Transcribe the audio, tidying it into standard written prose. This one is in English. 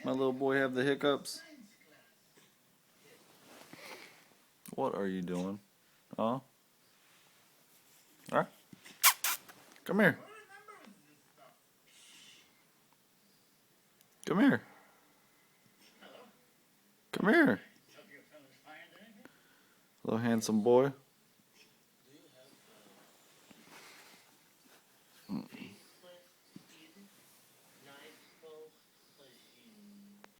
My little boy have the hiccups? What are you doing? Huh? Alright. Come here. Come here. Come here. Little handsome boy.